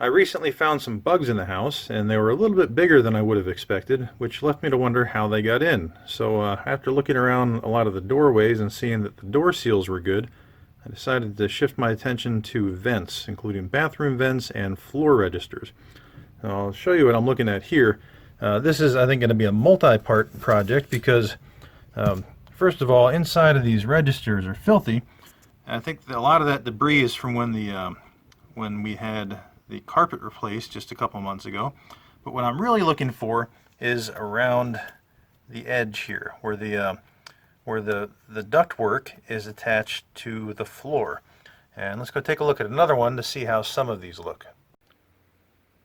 I recently found some bugs in the house, and they were a little bit bigger than I would have expected, which left me to wonder how they got in. So after looking around a lot of the doorways and seeing that the door seals were good, I decided to shift my attention to vents, including bathroom vents and floor registers. Now, I'll show you what I'm looking at here. This is, I think, going to be a multi-part project because, first of all, inside of these registers are filthy. I think a lot of that debris is from when we had the carpet replaced just a couple months ago. But what I'm really looking for is around the edge here, where the ductwork is attached to the floor. And let's go take a look at another one to see how some of these look.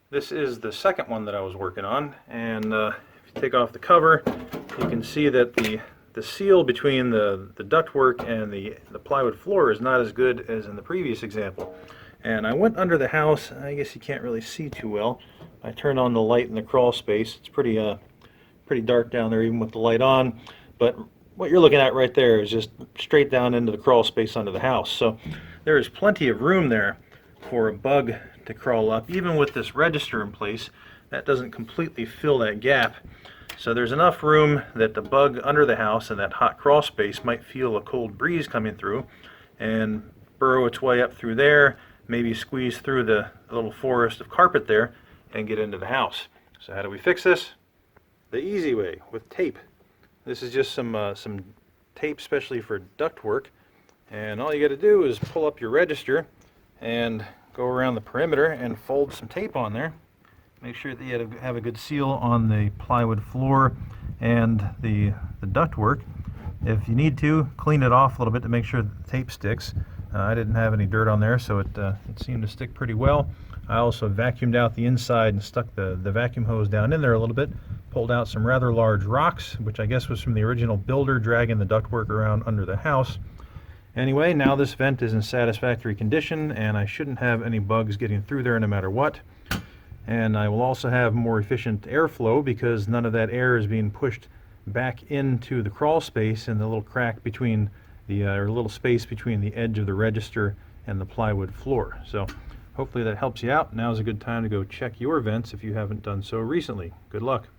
This is the second one that I was working on, and if you take off the cover, you can see that the seal between the ductwork and the plywood floor is not as good as in the previous example. And I went under the house. I guess you can't really see too well. I turned on the light in the crawl space. It's pretty dark down there even with the light on, but what you're looking at right there is just straight down into the crawl space under the house. So there is plenty of room there for a bug to crawl up. Even with this register in place, that doesn't completely fill that gap. So there's enough room that the bug under the house in that hot crawl space might feel a cold breeze coming through and burrow its way up through there, maybe squeeze through the little forest of carpet there and get into the house. So how do we fix this? The easy way, with tape. This is just some tape specially for ductwork, and all you got to do is pull up your register and go around the perimeter and fold some tape on there. Make sure that you have a good seal on the plywood floor and the ductwork. If you need to, clean it off a little bit to make sure that the tape sticks. I didn't have any dirt on there, so it seemed to stick pretty well. I also vacuumed out the inside and stuck the vacuum hose down in there a little bit, pulled out some rather large rocks, which I guess was from the original builder dragging the ductwork around under the house. Anyway, now this vent is in satisfactory condition, and I shouldn't have any bugs getting through there no matter what. And I will also have more efficient airflow because none of that air is being pushed back into the crawl space and the little crack between or little space between the edge of the register and the plywood floor. So hopefully that helps you out. Now is a good time to go check your vents if you haven't done so recently. Good luck.